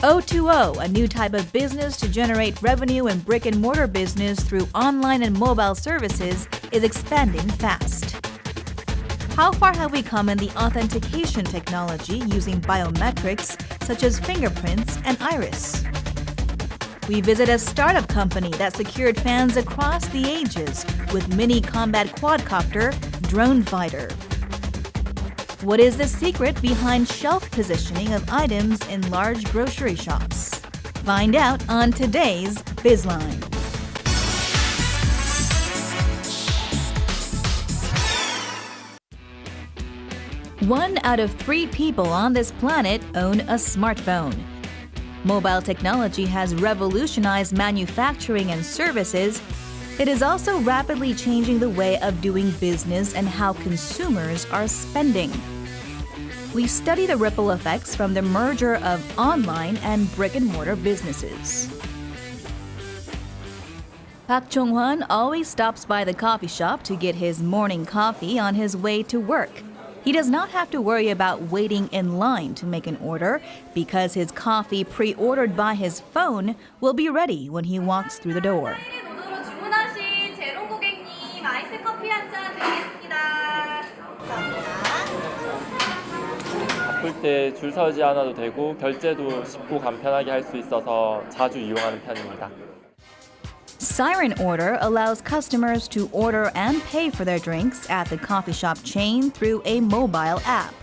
O2O, a new type of business to generate revenue in brick-and-mortar business through online and mobile services, is expanding fast. How far have we come in the authentication technology using biometrics such as fingerprints and iris? We visit a startup company that secured fans across the ages with mini combat quadcopter Drone Fighter. What is the secret behind shelf positioning of items in large grocery shops? Find out on today's Bizline. One out of 3 people on this planet own a smartphone. Mobile technology has revolutionized manufacturing and services. It is also rapidly changing the way of doing business and how consumers are spending. We study the ripple effects from the merger of online and brick-and-mortar businesses. Park Chung-hwan always stops by the coffee shop to get his morning coffee on his way to work. He does not have to worry about waiting in line to make an order because his coffee pre-ordered by his phone will be ready when he walks through the door. 노드로 주문하신 제로 고객님 아이스 커피 한 잔 드리겠습니다. 바쁠 때 줄 서지 않아도 되고 결제도 쉽고 간편하게 할 수 있어서 자주 이용하는 편입니다. Siren Order allows customers to order and pay for their drinks at the coffee shop chain through a mobile app.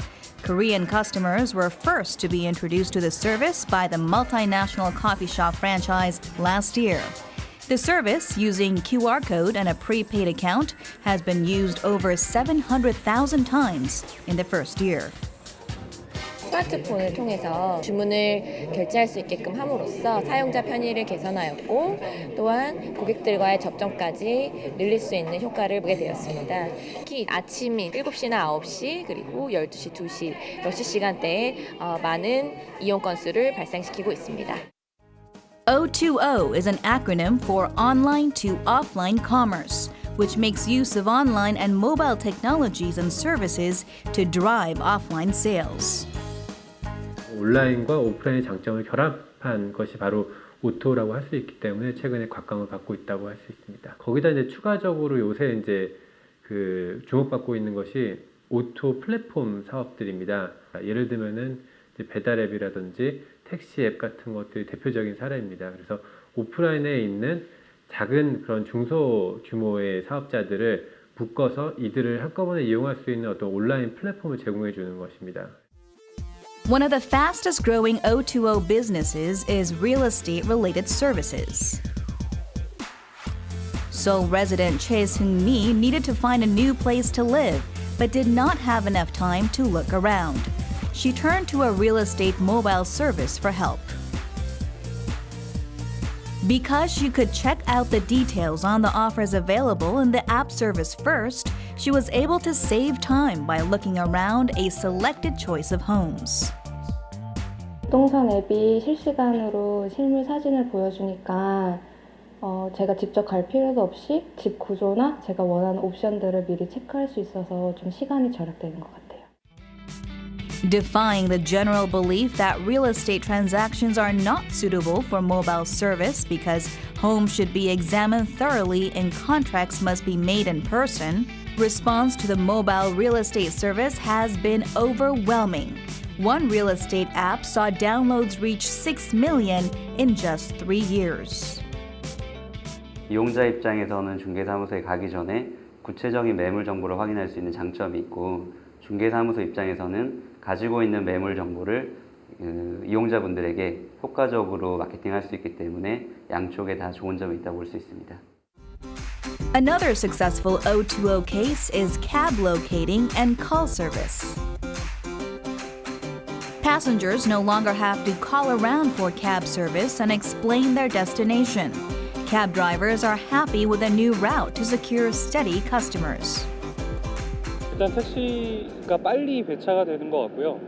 Korean customers were first to be introduced to the service by the multinational coffee shop franchise last year. The service, using QR code and a prepaid account, has been used over 700,000 times in the first year. 스마트폰을 통해서 주문을 결제할 수 있게끔 함으로써 사용자 편의를 개선하였고 또한 고객들과의 접점까지 늘릴 수 있는 효과를 보게 되었습니다. 특히 아침인 7시나 9시 그리고 12시, 2시, 10시 시간대에 많은 이용 건수를 발생시키고 있습니다. O2O is an acronym for Online to Offline Commerce, which makes use of online and mobile technologies and services to drive offline sales. 온라인과 오프라인의 장점을 결합한 것이 바로 O2O라고 할 수 있기 때문에 최근에 곽광을 받고 있다고 할 수 있습니다. 거기다 이제 추가적으로 요새 이제 주목받고 있는 것이 O2O 플랫폼 사업들입니다. 예를 들면은 이제 배달 앱이라든지 택시 앱 같은 것들이 대표적인 사례입니다. 그래서 오프라인에 있는 작은 그런 중소 규모의 사업자들을 묶어서 이들을 한꺼번에 이용할 수 있는 어떤 온라인 플랫폼을 제공해 주는 것입니다. One of the fastest growing O2O businesses is real estate related services. Seoul resident Choi Seung-mi needed to find a new place to live, but did not have enough time to look around. She turned to a real estate mobile service for help. Because she could check out the details on the offers available in the app service first, she was able to save time by looking around a selected choice of homes. 부동산 앱이 실시간으로 실물 사진을 보여주니까 제가 직접 갈 필요도 없이 집 구조나 제가 원하는 옵션들을 미리 체크할 수 있어서 좀 시간이 절약되는 것 같아요. Defying the general belief that real estate transactions are not suitable for mobile service because homes should be examined thoroughly and contracts must be made in person, response to the mobile real estate service has been overwhelming. One real estate app saw downloads reach 6 million in just 3 years. 이용자 입장에서는 중개사무소에 가기 전에 구체적인 매물 정보를 확인할 수 있는 장점이 있고 중개사무소 입장에서는 가지고 있는 매물 정보를 이용자분들에게 효과적으로 마케팅할 수 있기 때문에 양쪽에 다 좋은 점이 있다고 볼 수 있습니다. Another successful O2O case is cab locating and call service. Passengers no longer have to call around for cab service and explain their destination. Cab drivers are happy with a new route to secure steady customers. 일단 택시가 빨리 배차가 되는 것 같고요.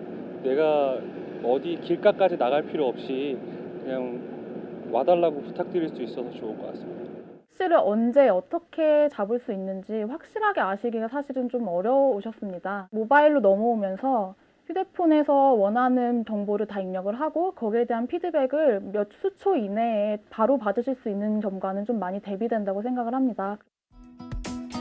내가 어디 길가까지 나갈 필요 없이 그냥 와달라고 부탁드릴 수 있어서 좋을 것 같습니다. 택시를 언제 어떻게 잡을 수 있는지 확실하게 아시기가 사실은 좀 어려우셨습니다. 모바일로 넘어오면서 휴대폰에서 원하는 정보를 다 입력을 하고 거기에 대한 피드백을 몇 수초 이내에 바로 받으실 수 있는 점과는 좀 많이 대비된다고 생각을 합니다.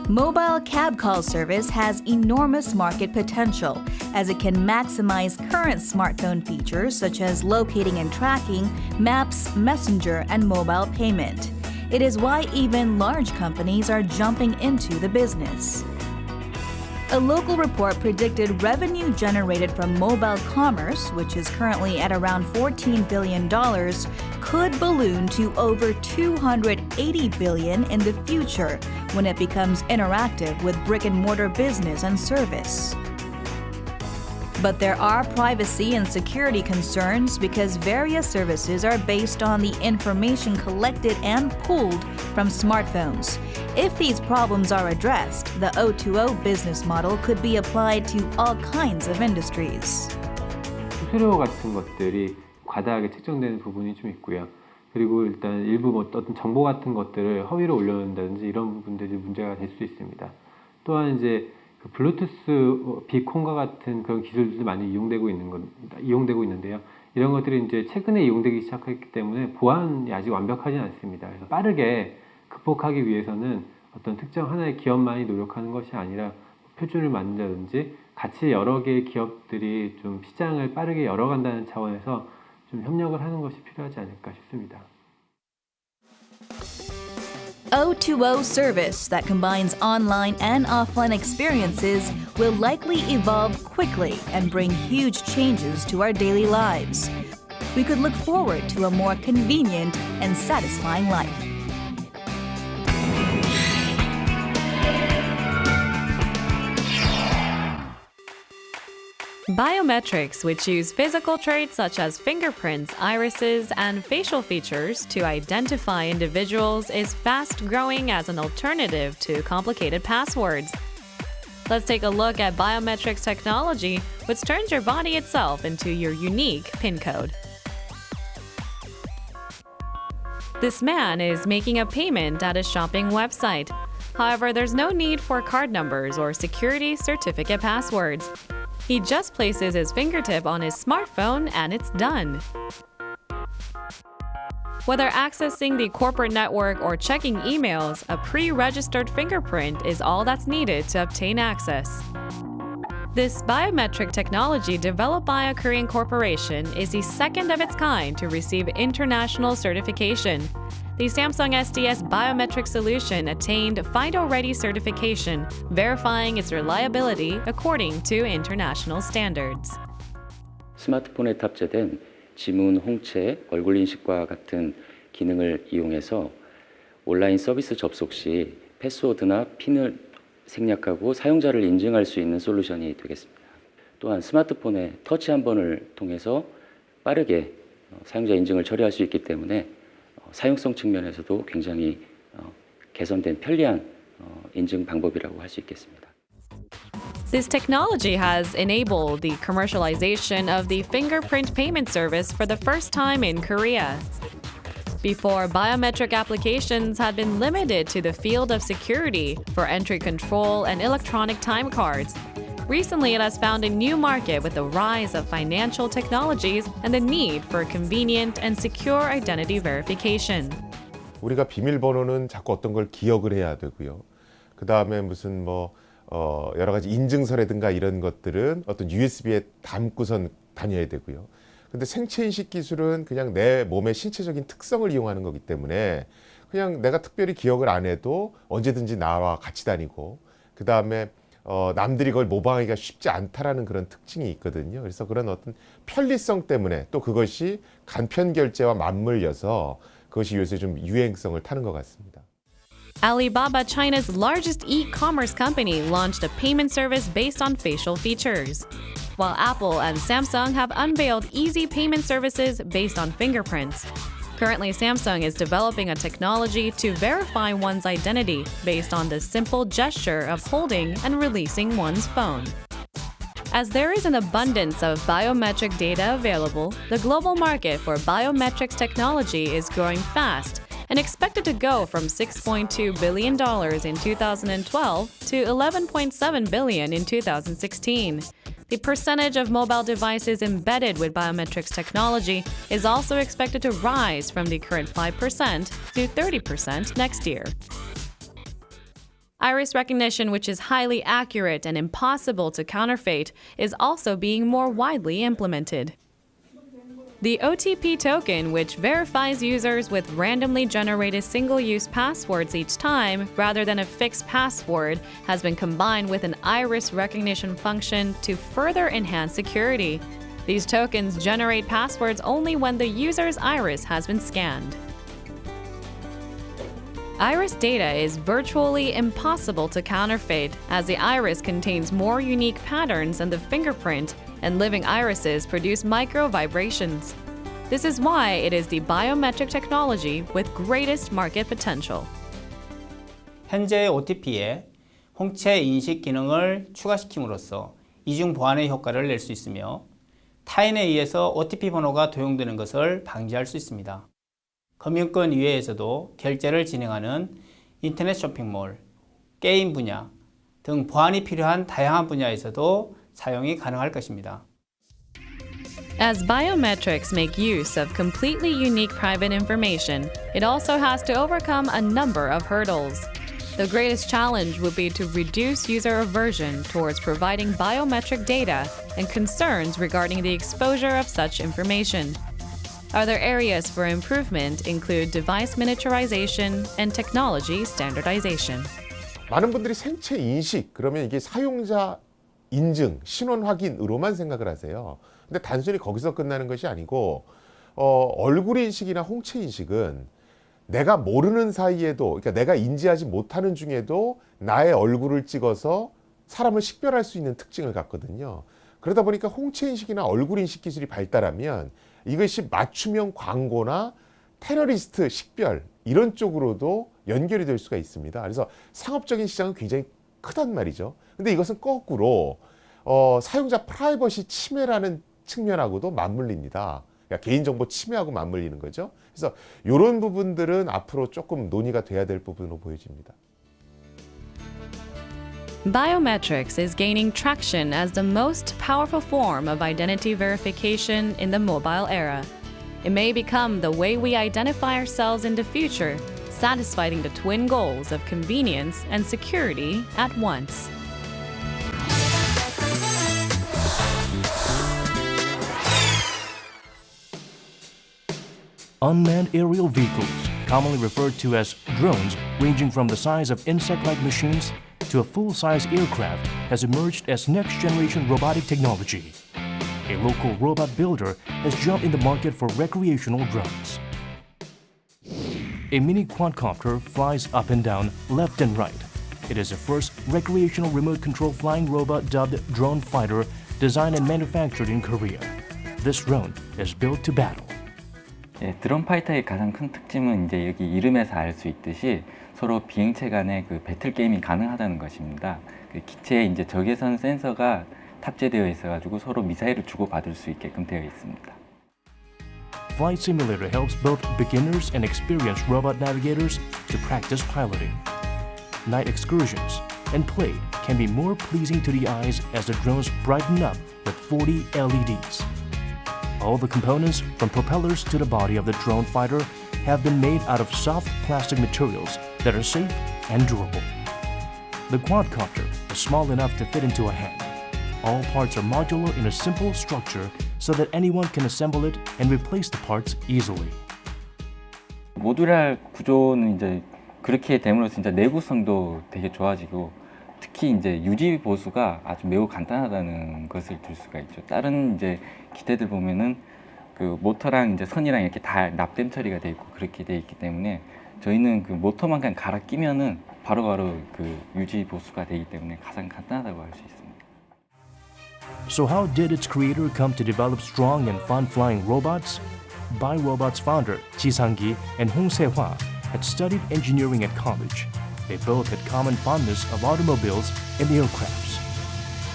Mobile cab call service has enormous market potential as it can maximize current smartphone features such as locating and tracking, maps, messenger, and mobile payment. It is why even large companies are jumping into the business. A local report predicted revenue generated from mobile commerce, which is currently at around $14 billion, could balloon to over $280 billion in the future when it becomes interactive with brick-and-mortar business and service. But there are privacy and security concerns because various services are based on the information collected and pulled from smartphones. If these problems are addressed, the O2O business model could be applied to all kinds of industries. 수수료 같은 것들이 과다하게 책정되는 부분이 좀 있고요. 그리고 일단 일부 어떤 정보 같은 것들을 허위로 올려놓는다든지 이런 부분들이 문제가 될 수 있습니다. 또한 이제 그 블루투스 비콘과 같은 그런 기술들도 많이 이용되고 있는데요. 이런 것들이 이제 최근에 이용되기 시작했기 때문에 보안이 아직 완벽하지 않습니다. 그래서 빠르게 극복하기 위해서는 어떤 특정 하나의 기업만이 노력하는 것이 아니라 표준을 만든다든지 같이 여러 개의 기업들이 좀 시장을 빠르게 열어간다는 차원에서 좀 협력을 하는 것이 필요하지 않을까 싶습니다. O2O service that combines online and offline experiences will likely evolve quickly and bring huge changes to our daily lives. We could look forward to a more convenient and satisfying life. Biometrics, which use physical traits such as fingerprints, irises, and facial features to identify individuals, is fast growing as an alternative to complicated passwords. Let's take a look at biometrics technology, which turns your body itself into your unique PIN code. This man is making a payment at a shopping website. However, there's no need for card numbers or security certificate passwords. He just places his fingertip on his smartphone and it's done. Whether accessing the corporate network or checking emails, a pre-registered fingerprint is all that's needed to obtain access. This biometric technology developed by a Korean corporation is the second of its kind to receive international certification. The Samsung SDS biometric solution attained FIDO-ready certification, verifying its reliability according to international standards. 스마트폰에 탑재된 지문, 홍채, 얼굴 인식과 같은 기능을 이용해서 온라인 서비스 접속 시 패스워드나 핀을 생략하고 사용자를 인증할 수 있는 솔루션이 되겠습니다. 또한 스마트폰의 터치 한 번을 통해서 빠르게 사용자 인증을 처리할 수 있기 때문에 사용성 측면에서도 굉장히 개선된 편리한 인증 방법이라고 할 수 있겠습니다. This technology has enabled the commercialization of the fingerprint payment service for the first time in Korea. Before, biometric applications had been limited to the field of security for entry control and electronic time cards. Recently, it has found a new market with the rise of financial technologies and the need for convenient and secure identity verification. 우리가 비밀번호는 자꾸 어떤 걸 기억을 해야 되고요. 그 다음에 무슨 여러 가지 인증서라든가 이런 것들은 어떤 USB에 담고선 다녀야 되고요. 근데 생체인식 기술은 그냥 내 몸의 신체적인 특성을 이용하는 거기 때문에 그냥 내가 특별히 기억을 안 해도 언제든지 나와 같이 다니고 그 다음에 남들이 그걸 모방하기가 쉽지 않다라는 그런 특징이 있거든요. 그래서 그런 어떤 편리성 때문에 또 그것이 간편 결제와 맞물려서 그것이 요새 좀 유행성을 타는 것 같습니다. Alibaba, China's largest e-commerce company, launched a payment service based on facial features, while Apple and Samsung have unveiled easy payment services based on fingerprints. Currently, Samsung is developing a technology to verify one's identity based on the simple gesture of holding and releasing one's phone. As there is an abundance of biometric data available, the global market for biometrics technology is growing fast and expected to go from $6.2 billion in 2012 to $11.7 billion in 2016. The percentage of mobile devices embedded with biometrics technology is also expected to rise from the current 5% to 30% next year. Iris recognition, which is highly accurate and impossible to counterfeit, is also being more widely implemented. The OTP token, which verifies users with randomly generated single-use passwords each time rather than a fixed password, has been combined with an iris recognition function to further enhance security. These tokens generate passwords only when the user's iris has been scanned. Iris data is virtually impossible to counterfeit, as the iris contains more unique patterns than the fingerprint, and living irises produce micro vibrations. This is why it is the biometric technology with greatest market potential. 현재 OTP에 홍채 인식 기능을 추가시킴으로써 이중 보안의 효과를 낼 수 있으며 타인에 의해서 OTP 번호가 도용되는 것을 방지할 수 있습니다. 금융권 이외에서도 결제를 진행하는 인터넷 쇼핑몰, 게임 분야 등 보안이 필요한 다양한 분야에서도 사용이 가능할 것입니다. As biometrics make use of completely unique private information, it also has to overcome a number of hurdles. The greatest challenge would be to reduce user aversion towards providing biometric data and concerns regarding the exposure of such information. Other areas for improvement include device miniaturization and technology standardization. 많은 분들이 생체 인식 그러면 이게 사용자 인증, 신원 확인으로만 생각을 하세요. 근데 단순히 거기서 끝나는 것이 아니고 얼굴 인식이나 홍채 인식은 내가 모르는 사이에도, 그러니까 내가 인지하지 못하는 중에도 나의 얼굴을 찍어서 사람을 식별할 수 있는 특징을 갖거든요. 그러다 보니까 홍채 인식이나 얼굴 인식 기술이 발달하면 이것이 맞춤형 광고나 테러리스트 식별 이런 쪽으로도 연결이 될 수가 있습니다. 그래서 상업적인 시장은 굉장히 크단 말이죠. 근데 이것은 거꾸로 사용자 프라이버시 침해라는 측면하고도 맞물립니다. 그러니까 개인정보 침해하고 맞물리는 거죠. 그래서 이런 부분들은 앞으로 조금 논의가 돼야 될 부분으로 보여집니다. Biometrics is gaining traction as the most powerful form of identity verification in the mobile era. It may become the way we identify ourselves in the future, satisfying the twin goals of convenience and security at once. Unmanned aerial vehicles, commonly referred to as drones, ranging from the size of insect-like machines to a full-size aircraft, has emerged as next-generation robotic technology. A local robot builder has jumped in the market for recreational drones. A mini quadcopter flies up and down, left and right. It is the first recreational remote-control flying robot dubbed Drone Fighter, designed and manufactured in Korea. This drone is built to battle. 예, 드론 파이터의 가장 큰 특징은 이제 여기 이름에서 알 수 있듯이 서로 비행체 간의 그 배틀 게임이 가능하다는 것입니다. 그 기체에 이제 적외선 센서가 탑재되어 있어가지고 서로 미사일을 주고받을 수 있게끔 되어 있습니다. Flight Simulator helps both beginners and experienced robot navigators to practice piloting. Night excursions and play can be more pleasing to the eyes as the drones brighten up with 40 LEDs. All the components, from propellers to the body of the drone fighter, have been made out of soft plastic materials that are safe and durable. The quadcopter is small enough to fit into a hand. All parts are modular in a simple structure so that anyone can assemble it and replace the parts easily. 모듈할 구조는 이제 그렇게 됨으로써 진짜 내구성도 되게 좋아지고 특히 이제 유지 보수가 아주 매우 간단하다는 것을 들 수가 있죠. 다른 이제 기체들 보면은 그 모터랑 이제 선이랑 이렇게 다 납땜 처리가 돼 있고 그렇게 돼 있기 때문에 저희는 그 모터만 그냥 갈아 끼면은 바로바로 그 유지 보수가 되기 때문에 가장 간단하다고 할 수 있습니다. So how did its creator come to develop strong and fun flying robots? BioRobots founder Ji Sang-gi and Hong Se-hwa had studied engineering at college. They both had common fondness of automobiles and aircrafts.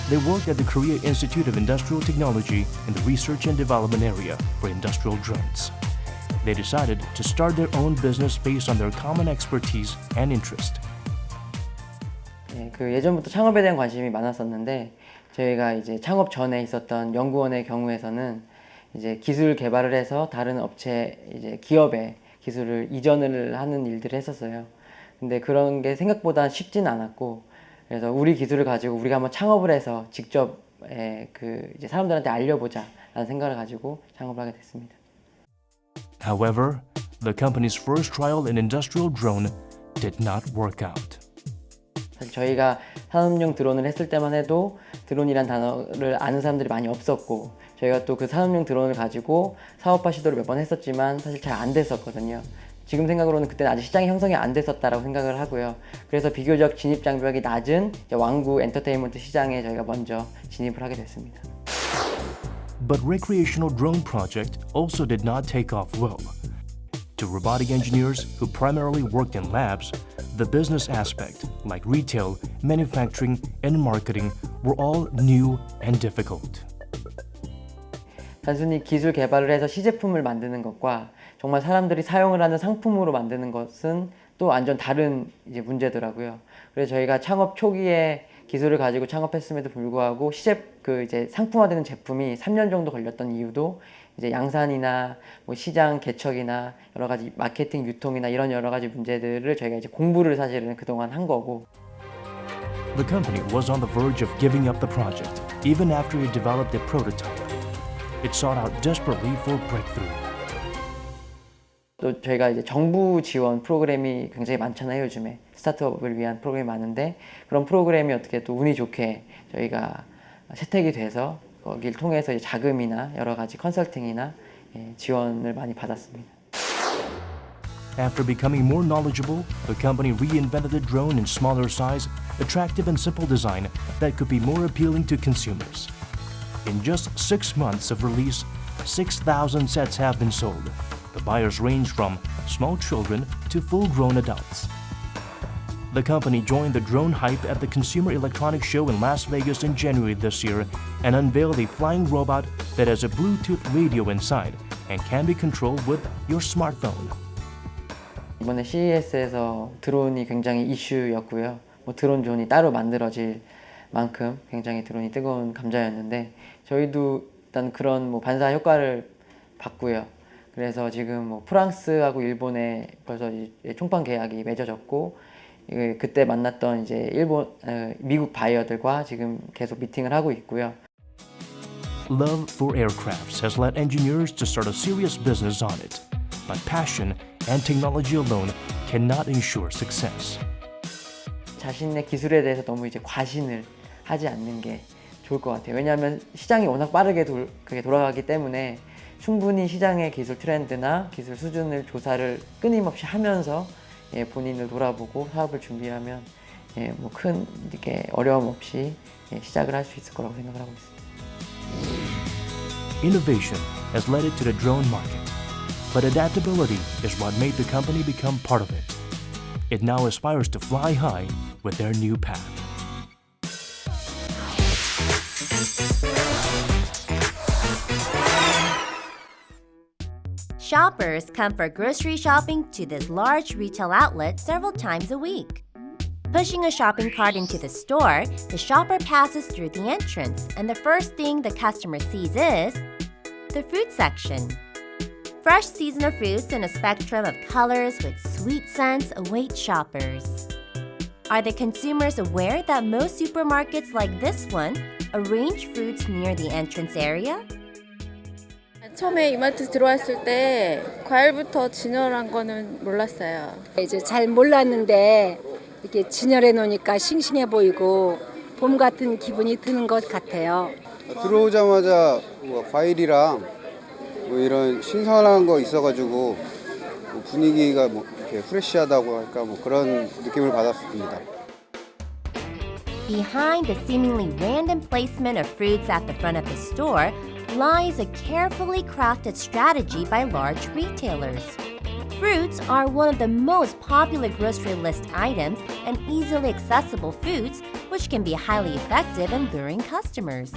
They worked at the Korea Institute of Industrial Technology in the research and development area for industrial drones. They decided to start their own business based on their common expertise and interest. 그 예전부터 창업에 대한 관심이 많았었는데 저희가 이제 창업 전에 있었던 연구원의 경우에서는 이제 기술 개발을 해서 다른 업체 이제 기업에 기술을 이전을 하는 일들을 했었어요. 근데 그런 게 생각보다 쉽진 않았고 그래서 우리 기술을 가지고 우리가 한번 창업을 해서 직접 그 이제 사람들한테 알려보자라는 생각을 가지고 창업을 하게 됐습니다. However, the company's first trial in industrial drone did not work out. 사실 저희가 산업용 드론을 했을 때만 해도 드론이란 단어를 아는 사람들이 많이 없었고 저희가 또 그 산업용 드론을 가지고 사업화 시도를 몇 번 했었지만 사실 잘 안 됐었거든요. 지금 생각으로는 그때는 아직 시장이 형성이 안 됐었다라고 생각을 하고요. 그래서 비교적 진입 장벽이 낮은 완구 엔터테인먼트 시장에 저희가 먼저 진입을 하게 됐습니다. But recreational drone project also did not take off well. To robotic engineers who primarily worked in labs, the business aspect, like retail, manufacturing, and marketing, were all new and difficult. 단순히 기술 개발을 해서 시제품을 만드는 것과 정말 사람들이 사용을 하는 상품으로 만드는 것은 또 완전 다른 이제 문제더라고요. 그래서 저희가 창업 초기에 기술을 가지고 창업했음에도 불구하고 이제 상품화되는 제품이 3년 정도 걸렸던 이유도 이제 양산이나 뭐 시장 개척이나 여러 가지 마케팅 유통이나 이런 여러 가지 문제들을 저희가 이제 공부를 사실은 그동안 한 거고. The company was on the verge of giving up the project, even after it developed a prototype. It sought out desperately for breakthrough. 또 저희가 이제 정부 지원 프로그램이 굉장히 많잖아요. 요즘에 스타트업을 위한 프로그램이 많은데 그런 프로그램이 어떻게 또 운이 좋게 저희가 채택이 돼서 거기를 통해서 이제 자금이나 여러 가지 컨설팅이나 지원을 많이 받았습니다. After becoming more knowledgeable, the company reinvented the drone in smaller size, attractive and simple design that could be more appealing to consumers. In just 6 months of release, 6,000 sets have been sold. The buyers range from small children to full-grown adults. The company joined the drone hype at the Consumer Electronics Show in Las Vegas in January this year and unveiled a flying robot that has a Bluetooth radio inside and can be controlled with your smartphone. 이번에 CES에서 드론이 굉장히 이슈였고요. 뭐 드론 존이 따로 만들어질 만큼 굉장히 드론이 뜨거운 감자였는데 저희도 일단 그런 뭐 반사 효과를 봤고요. 그래서 지금 뭐 프랑스하고 일본에 벌써 이제 총판 계약이 맺어졌고 그때 만났던 이제 미국 바이어들과 지금 계속 미팅을 하고 있고요. Love for aircrafts has led engineers to start a serious business on it, but passion and technology alone cannot ensure success. 자신의 기술에 대해서 너무 이제 과신을 하지 않는 게 좋을 것 같아요. 왜냐하면 시장이 워낙 빠르게 그게 돌아가기 때문에 충분히 시장의 기술 트렌드나 기술 수준을 조사를 끊임없이 하면서 본인을 돌아보고 사업을 준비하면 뭐 큰 이렇게 어려움 없이 시작을 할 수 있을 거라고 생각을 하고 있습니다. Innovation has led it to the drone market, but adaptability is what made the company become part of it. It now aspires to fly high with their new path. Shoppers come for grocery shopping to this large retail outlet several times a week. Pushing a shopping cart into the store, the shopper passes through the entrance, and the first thing the customer sees is the fruit section. Fresh seasonal fruits in a spectrum of colors with sweet scents await shoppers. Are the consumers aware that most supermarkets like this one arrange fruits near the entrance area? 처음에 이마트 들어왔을 때 과일부터 진열한 거는 몰랐어요. 이제 잘 몰랐는데 이렇게 진열해 놓으니까 싱싱해 보이고 봄 같은 기분이 드는 것 같아요. 들어오자마자 과일이랑 뭐 이런 신선한 거 있어가지고 분위기가 뭐 이렇게 프레시하다고 할까 뭐 그런 느낌을 받았습니다. Behind the seemingly random placement of fruits at the front of the store lies a carefully crafted strategy by large retailers. Fruits are one of the most popular grocery list items and easily accessible foods, which can be highly effective in luring customers.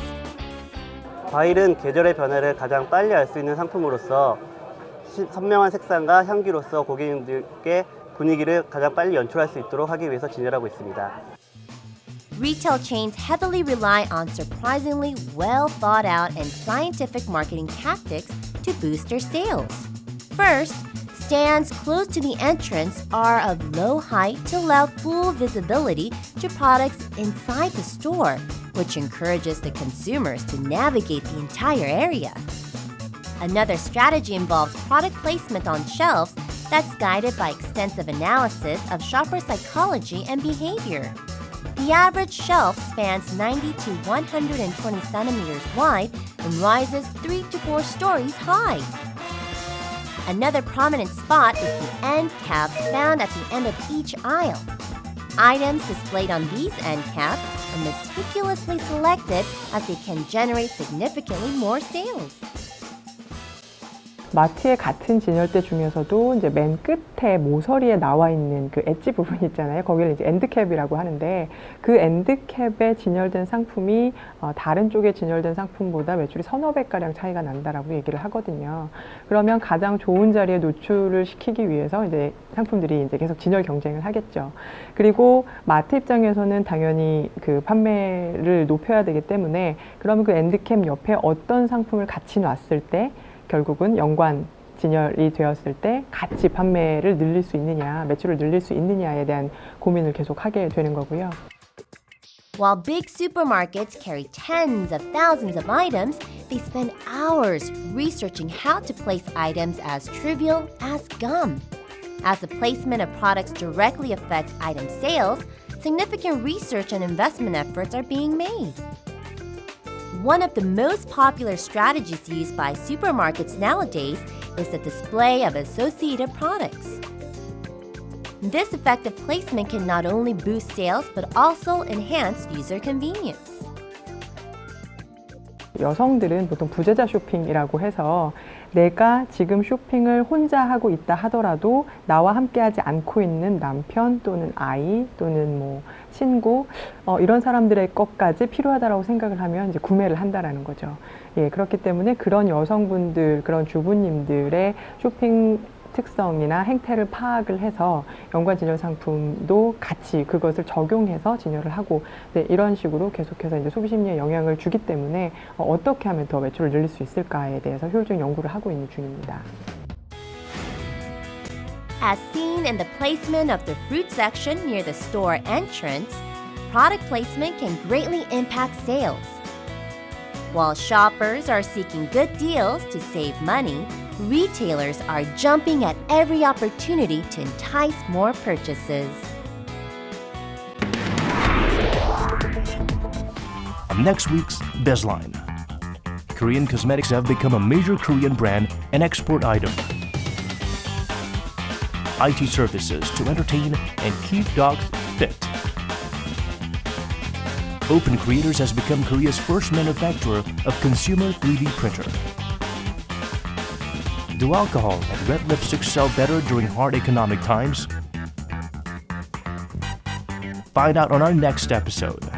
과일은 계절의 변화를 가장 빨리 알 수 있는 상품으로서 선명한 색상과 향기로서 고객님들께 분위기를 가장 빨리 연출할 수 있도록 하기 위해서 진열하고 있습니다. retail chains heavily rely on surprisingly well thought out and scientific marketing tactics to boost their sales. First, stands close to the entrance are of low height to allow full visibility to products inside the store, which encourages the consumers to navigate the entire area. Another strategy involves product placement on shelves that's guided by extensive analysis of shopper psychology and behavior. The average shelf spans 90 to 120 centimeters wide and rises 3 to 4 stories high. Another prominent spot is the end caps found at the end of each aisle. Items displayed on these end caps are meticulously selected as they can generate significantly more sales. 마트의 같은 진열대 중에서도 이제 맨 끝에 모서리에 나와 있는 그 엣지 부분 있잖아요. 거기를 이제 엔드캡이라고 하는데 그 엔드캡에 진열된 상품이 다른 쪽에 진열된 상품보다 매출이 서너 배가량 차이가 난다라고 얘기를 하거든요. 그러면 가장 좋은 자리에 노출을 시키기 위해서 이제 상품들이 이제 계속 진열 경쟁을 하겠죠. 그리고 마트 입장에서는 당연히 그 판매를 높여야 되기 때문에 그러면 그 엔드캡 옆에 어떤 상품을 같이 놨을 때 결국은 연관 진열이 되었을 때 같이 판매를 늘릴 수 있느냐, 매출을 늘릴 수 있느냐에 대한 고민을 계속 하게 되는 거고요. While big supermarkets carry tens of thousands of items, they spend hours researching how to place items as trivial as gum. As the placement of products directly affects item sales, significant research and investment efforts are being made. One of the most popular strategies used by supermarkets nowadays is the display of associated products. This effective placement can not only boost sales but also enhance user convenience. 여성들은 보통 부재자 쇼핑이라고 해서 내가 지금 쇼핑을 혼자 하고 있다 하더라도 나와 함께 하지 않고 있는 남편 또는 아이 또는 뭐 친구 이런 사람들의 것까지 필요하다라고 생각을 하면 이제 구매를 한다라는 거죠. 예, 그렇기 때문에 그런 여성분들, 그런 주부님들의 쇼핑 특성이나 행태를 파악을 해서 연관 진열 상품도 같이 그것을 적용해서 진열을 하고 이런 식으로 계속해서 이제 소비 심리에 영향을 주기 때문에 어떻게 하면 더 매출을 늘릴 수 있을까에 대해서 효율적인 연구를 하고 있는 중입니다. As seen in the placement of the fruit section near the store entrance, product placement can greatly impact sales. While shoppers are seeking good deals to save money, retailers are jumping at every opportunity to entice more purchases. On next week's Bizline, Korean cosmetics have become a major Korean brand and export item. IT services to entertain and keep dogs fit. Open Creators has become Korea's first manufacturer of consumer 3D printer. Do alcohol and red lipstick sell better during hard economic times? Find out on our next episode.